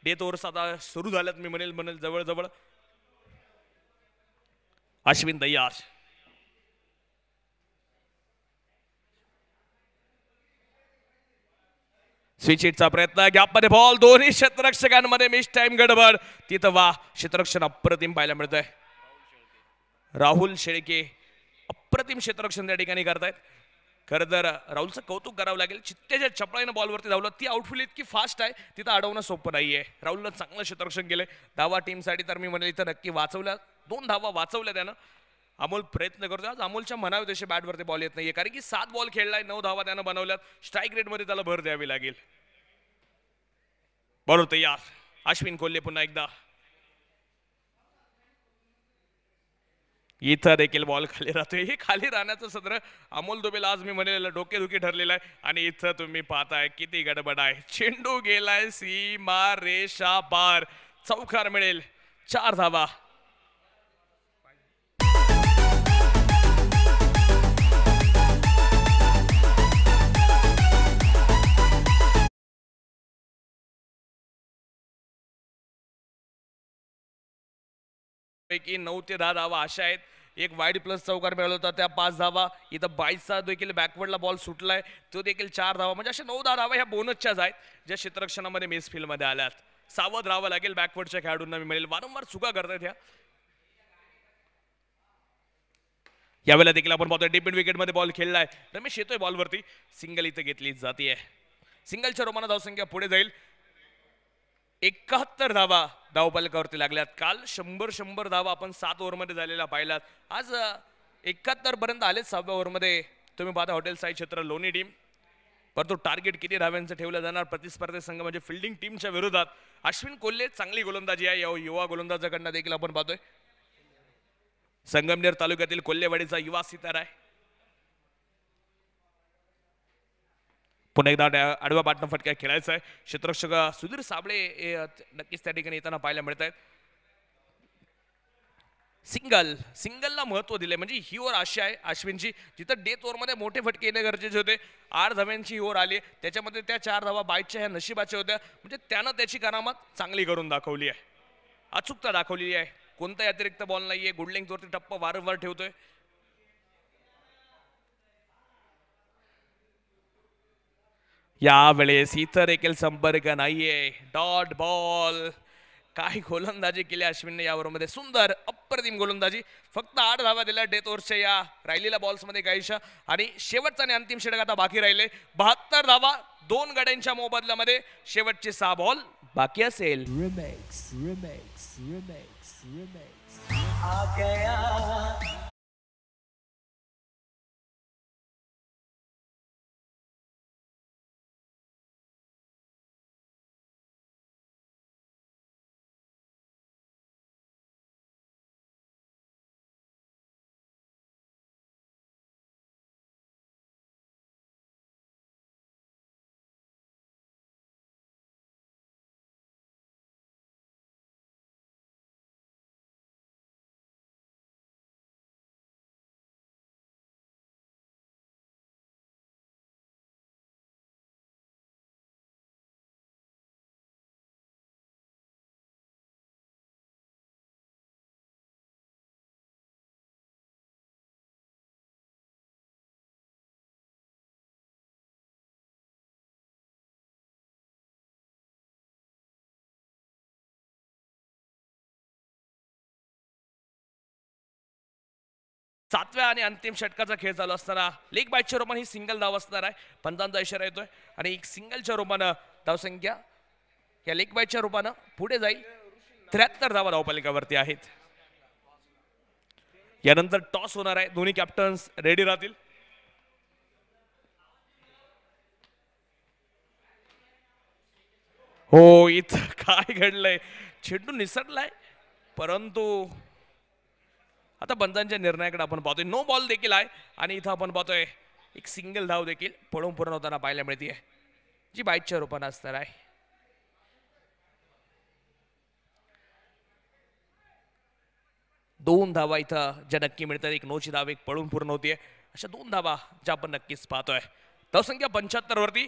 Speaker 1: डेथ ओव्हर्स आता सुरू झाल्यात मी म्हणेल जवळजवळ. अश्विन तयार. स्विच हिटचा प्रयत्न, गॅपमध्ये बॉल, दोन्ही क्षेत्ररक्षकांमध्ये मिस टाइम गडबड. तिथं वा क्षेत्ररक्षण अप्रतिम पाहायला मिळत आहे. राहुल शेळके अप्रतिम क्षेत्ररक्षण त्या ठिकाणी करतायत. खरं तर राहुलचं कौतुक करावं लागेल. चित्तेच्या चपळाईनं बॉलवरती धावलं. ती आउटफिल इतकी फास्ट आहे, तिथं अडवणं सोपं नाहीये. राहुलनं चांगलं क्षेत्ररक्षण केलंय. धावा टीमसाठी तर मी म्हणेल इथं नक्की वाचवल्या. 2 धावा वाचवल्या त्यानं. अमोल प्रयत्न करतो. आज अमोलच्या मनावर तसे बॅटवरती बॉल येत नाहीये, कारण की 7 बॉल खेळलाय, 9 धावा त्यानं बनवल्यात. स्ट्राईक रेटमध्ये त्याला भर द्यावी लागेल. बॉलर तयार. अश्विन कोल्हे पुन्हा एकदा. इथं देखील बॉल खाली राहतोय. हे खाली राहण्याचं सत्र अमोल दुबेला आज मी म्हणेल डोकेदुखी ठरलेलं आहे. आणि इथं तुम्ही पाहताय किती गडबड आहे. चेंडू गेलाय सीमा रेषा पार. चौकार मिळेल. 4 धावा. पैकी 9 ते 10 धावा अशा आहेत एक वाईड प्लस चौकार मिळाला होता, त्या 5 धावा. इथं 22चा देखील बॅकवर्डला बॉल सुटलाय, तो देखील 4 धावा. म्हणजे अशा 9-10 धावा ह्या बोनसच्याच आहेत ज्या क्षेत्ररक्षणामध्ये मिस फील्डमध्ये आल्यात. सावध राहावं लागेल बॅकवर्डच्या खेळाडूंना मिळेल, वारंवार चुका करतायत ह्या. यावेळेला देखील आपण पाहतोय डीप मिड विकेटमध्ये बॉल खेळलाय, रमेश येतोय बॉलवरती, सिंगल इथं घेतली जाते. सिंगलच्या रोमानं धावसंख्या पुढे जाईल. 71 धावा धावफलकावरती लागल्यात. काल 100 धावा आपण 7 ओव्हरमध्ये झालेल्या पाहिल्यात. आज 71 पर्यंत आलेत 6व्या ओव्हरमध्ये. तुम्ही पाहता हॉटेल साई क्षेत्र लोणी टीम, परंतु टार्गेट किती धाव्यांचं ठेवलं जाणार प्रतिस्पर्धी संघ म्हणजे फिल्डिंग टीमच्या विरोधात. अश्विन कोल्हे चांगली गोलंदाजी आहे, युवा गोलंदाजाकडनं देखील आपण पाहतोय. संगमनेर तालुक्यातील कोल्हेवाडीचा युवा सितारा आहे. पुन्हा एकदा आडवा बाटणं फटका खेळायचा आहे. क्षेत्ररक्षक सुधीर साबळे नक्कीच त्या ठिकाणी येताना पाहायला मिळत आहेत. सिंगलला महत्व दिले, म्हणजे ही ओव्हर अशी आहे अश्विनची जिथं डेथ ओव्हरमध्ये मोठे फटके येणे गरजेचे होते. 8 धाव्यांची ओव्हर आली, त्याच्यामध्ये त्या 4 धावा बाईच्या ह्या नशिबाच्या होत्या. म्हणजे त्यानं त्याची करामत चांगली करून दाखवली आहे, अचूकता दाखवलेली आहे. कोणताही अतिरिक्त बॉल नाहीये, गुड लेंग्थवरती टप्पा वारंवार ठेवतोय. यावेळेस इतर देखील संपर्क नाहीये, डॉट बॉल. काय गोलंदाजी केली अश्विनने या ओव्हरमध्ये, सुंदर अप्रतिम गोलंदाजी. फक्त 8 धावा दिल्या डेथ ओव्हरच्या या राहिलेल्या बॉल्समध्ये काहीशा, आणि शेवटचा आणि अंतिम षटक आता बाकी राहिले. 72 धावा 2 गड्यांच्या मोबदल्यामध्ये, शेवटचे 6 बॉल बाकी असेल. आ गया. सातव्या आणि अंतिम षटकाचा खेळ चालू असताना लेग बायच्या रूपाने ही सिंगल धाव असणार आहे. पंचांचा इशारा येतोय आणि एक सिंगलच्या रूपानं धावसंख्या या लेग बायच्या रूपानं पुढे जाईल. 73 धावा धावपालिकावरती आहेत. यानंतर टॉस होणार आहे, दोन्ही कॅप्टन्स रेडी राहतील. हो, इथं काय घडलंय, चेंडू निसटलाय, परंतु आता पंचांच्या निर्णयाकडे आपण पाहतोय. नो बॉल देखील आहे आणि इथं आपण पाहतोय एक सिंगल धाव देखील पळून पूर्ण होताना पाहायला मिळते, जी बाईटच्या रूपाने असणार आहे. दोन धावा इथं ज्या नक्की मिळतात, एक नोची धाव एक पळून पूर्ण होतीये, अशा 2 धावा ज्या आपण नक्कीच पाहतोय. धावसंख्या 75 वरती.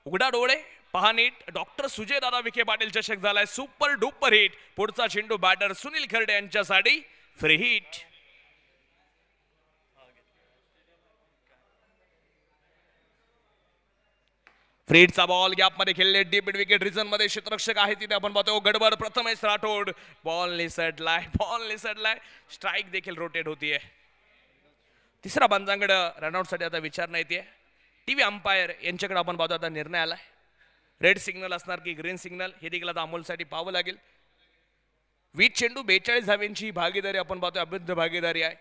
Speaker 1: उघडा डोळे पहा नीट. डॉक्टर सुजय दादा विखे पाटील चषक झालाय सुपर डुपर हिट. पुढचा चेंडू बॅटर सुनील खर्डे यांच्यासाठी फ्री हिट. फ्रीडचा बॉल गॅप मध्ये खेळले, डीप मिड विकेट रिझन मध्ये क्षेत्ररक्षक आहे तिथे आपण पाहतो गडबड. प्रथमेश राठोड बॉल निसटलाय, स्ट्राइक देखील रोटेट होतीये. तिसरा पंचांकडे रनआउट साठी आता विचारणा येते. टीव्ही अंपायर यांच्याकडे आपण पाहतो आता निर्णय आलाय. रेड सिग्नल असणार की ग्रीन सिग्नल हे देखील आता अमोलसाठी पाहावं लागेल. 20 चेंडू 42 धाव्यांची भागीदारी आपण पाहतोय, अभिवृद्ध भागीदारी आहे.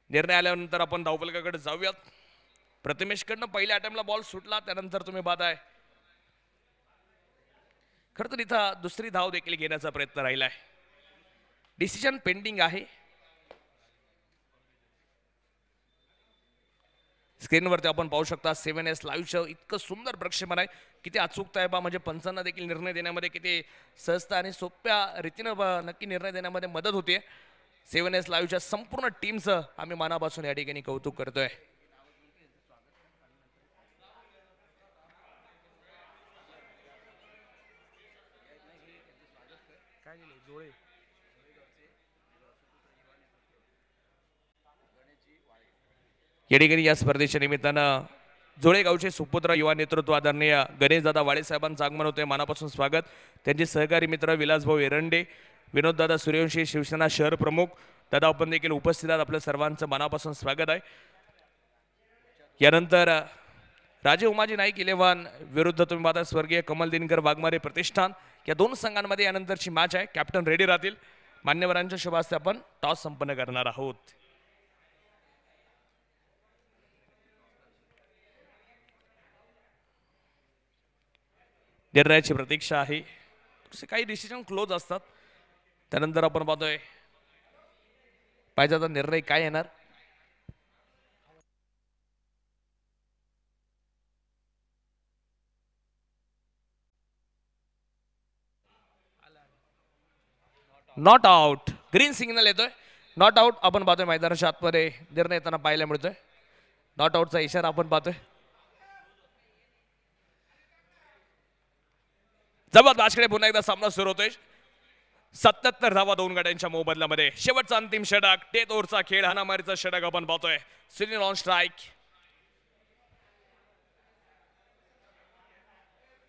Speaker 1: निर्णय आल्यानंतर आपण धावफलकाकडे जाऊयात. प्रथमेशकडनं पहिल्या अटेम्प्टला बॉल सुटला, त्यानंतर तुम्ही पाहताय खरं तर इथं दुसरी धाव देखील घेण्याचा प्रयत्न राहिलाय. डिसिजन पेंडिंग आहे. स्क्रीनवरती आपण पाहू शकता 7S लाईव्हचं इतकं सुंदर प्रक्षेपण आहे. किती अचूकता आहे बा, म्हणजे पंचांना देखील निर्णय देण्यामध्ये किती सहजता आणि सोप्या रीतीनं नक्की निर्णय देण्यामध्ये मदत होते. 7S लाईव्हच्या संपूर्ण टीमचं आम्ही मनापासून या ठिकाणी कौतुक करतोय. या ठिकाणी या स्पर्धेच्या निमित्तानं जोळेगावचे सुपुत्र युवा नेतृत्व आदरणीय गणेशदादा वाडेसाहेबांचं आगमन होते. मनापासून स्वागत. त्यांचे सहकारी मित्र विलासभाऊ एरंडे, विनोददादा सूर्यवंशी, शिवसेना शहर प्रमुख दादा आपण देखील उपस्थित आहात. आपल्या सर्वांचं मनापासून स्वागत आहे. यानंतर राजे उमाजी नाईक 11 विरुद्ध तुम्ही पाहता स्वर्गीय कमल दिनकर वाघमारे प्रतिष्ठान, या दोन संघांमध्ये यानंतरची मॅच आहे. कॅप्टन रेडी राहतील. मान्यवरांच्या शुभ हस्ते आपण टॉस संपन्न करणार आहोत. निर्णयाची प्रतीक्षा आहे. काही डिसिजन क्लोज असतात. त्यानंतर आपण पाहतोय पाहिजे आता निर्णय काय येणार. नॉट आउट, ग्रीन सिग्नल येतोय. नॉट आउट आपण पाहतोय मैदानाच्या आतमध्ये निर्णय येताना पाहायला मिळतोय. नॉट आउटचा इशारा आपण पाहतोय. जबरदस्तकडे पुन्हा एकदा सामना सुरू होतोय. 77 धावा दोन गाड्यांच्या मोबदल्यामध्ये. शेवटचा अंतिम षटक, डेथ ओव्हरचा खेळ, हाणामारीचा षटक आपण पाहतोय. Sunil on strike.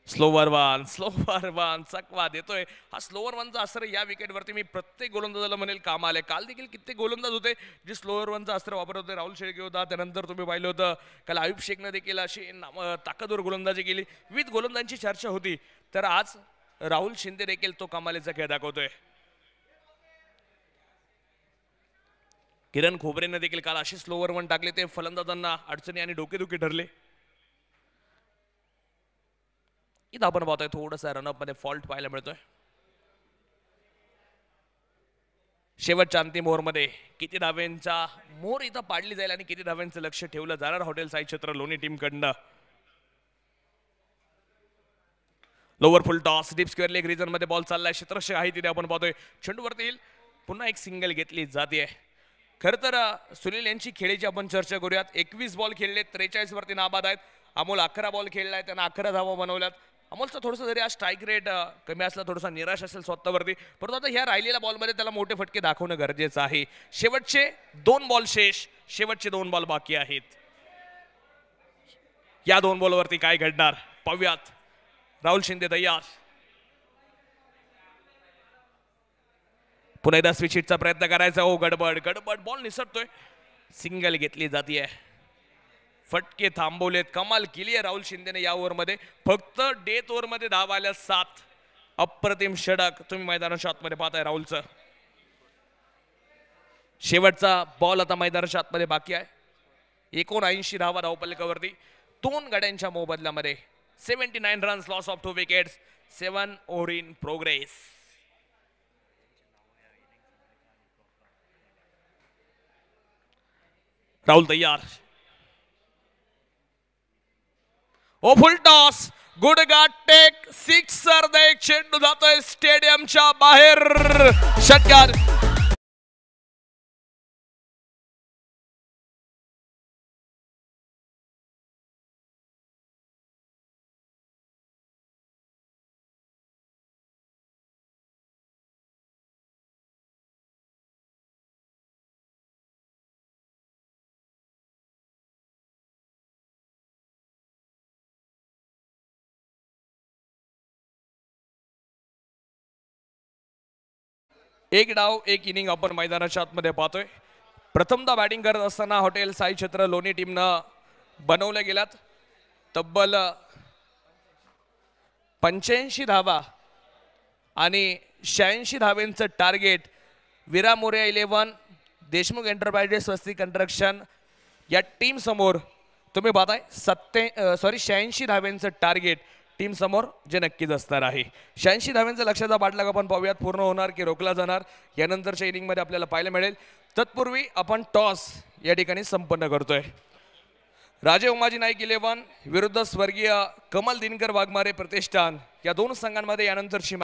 Speaker 1: Slower one चकवा देतोय. हा स्लोवर वनचा अस्त्र या विकेटवरती मी प्रत्येक गोलंदाजाला म्हणेल काम आले. काल देखील कित्येक गोलंदाज होते जे स्लोवर वनचा अस्त्र वापरत होते. राहुल शेळके होता, त्यानंतर तुम्ही पाहिलं होतं काल आयुब शेखनं देखील अशी ताकदवर गोलंदाजी केली. विविध गोलंदाजांची चर्चा होती, तर आज राहुल शिंदे देखील तो कमालीचा खेळ दाखवतोय. किरण खोबरेने देखील काल असे स्लोवर वन टाकले, ते फलंदाजांना अडचणी आणि डोकेदुखी ठरले. इथं आपण पाहतोय थोडासा रनअप मध्ये फॉल्ट पाहायला मिळतोय. शेवटच्या अंतिम ओव्हरमध्ये किती धाव्यांचा मोर इथं पाडली जाईल आणि किती धाव्यांचं लक्ष ठेवलं जाणार हॉटेल साई क्षेत्र लोणी टीम कडनं. Lower full toss, deep square leg region मध्ये बॉल चाललाय. क्षेत्ररक्षक आहे तिथे आपण पाहतोय. चेंडूवरती येईल, पुन्हा एक सिंगल घेतली जाते. खरं तर सुनील यांची खेळीची आपण चर्चा करूयात. 21 बॉल खेळले, 43 वरती नाबाद आहेत. अमोल 11 बॉल खेळलाय, त्यांना 11 धावा बनवल्यात. अमोलचा थोडंसं जरी आज स्ट्राईक रेट कमी असला, थोडासा निराश असेल स्वतःवरती, परंतु आता ह्या राहिलेल्या बॉलमध्ये त्याला मोठे फटके दाखवणं गरजेचं आहे. शेवटचे 2 बॉल शेष, शेवटचे 2 बॉल बाकी आहेत. या 2 बॉलवरती काय घडणार पाहूयात. राहुल शिंदे तयार. पुन्हा एकदा स्विच हिटचा प्रयत्न करायचा. ओ गडबड बॉल निसटतोय. सिंगल घेतली जाते. फटके थांबवलेत. कमाल केली आहे राहुल शिंदेने या ओव्हरमध्ये. फक्त डेथ ओव्हरमध्ये धावा आल्या 7. अप्रतिम षटक तुम्ही मैदानाच्या आतमध्ये पाहताय राहुलचं. शेवटचा बॉल आता मैदानाच्या आतमध्ये बाकी आहे. 79 धावा धावपलकावरती 2 गाड्यांच्या मोबदल्यामध्ये. 79 runs, loss of 2 wickets, 7 over in progress. Rahul तयार. Oh full toss, good got take, sixer दे. चेंडू जातोय स्टेडियमच्या बाहेर. षटकार. एक डाव एक इनिंग आपण मैदानाच्या आतमध्ये पाहतोय. प्रथमदा बॅटिंग करत असताना हॉटेल साई क्षेत्र लोणी टीमनं बनवल्या गेल्यात तब्बल 85 धावा आणि 86 धाव्यांचं टार्गेट. विरा मोरे 11, देशमुख एंटरप्राइजेस स्वस्ती कंस्ट्रक्शन या टीम समोर तुम्ही पाहताय 86 धाव्यांचं टार्गेट टीम समोर जे नक्कीच असणार आहे. 86 धाव्यांचा लक्षाचा पाठलाग आपण पाहूयात पूर्ण होणार की रोखला जाणार यानंतरच्या इनिंगमध्ये आपल्याला पाहायला मिळेल. तत्पूर्वी आपण टॉस या ठिकाणी संपन्न करतोय. राजे उमाजी नाईक 11 विरुद्ध स्वर्गीय कमल दिनकर वाघमारे प्रतिष्ठान, या दोन संघांमध्ये यानंतरची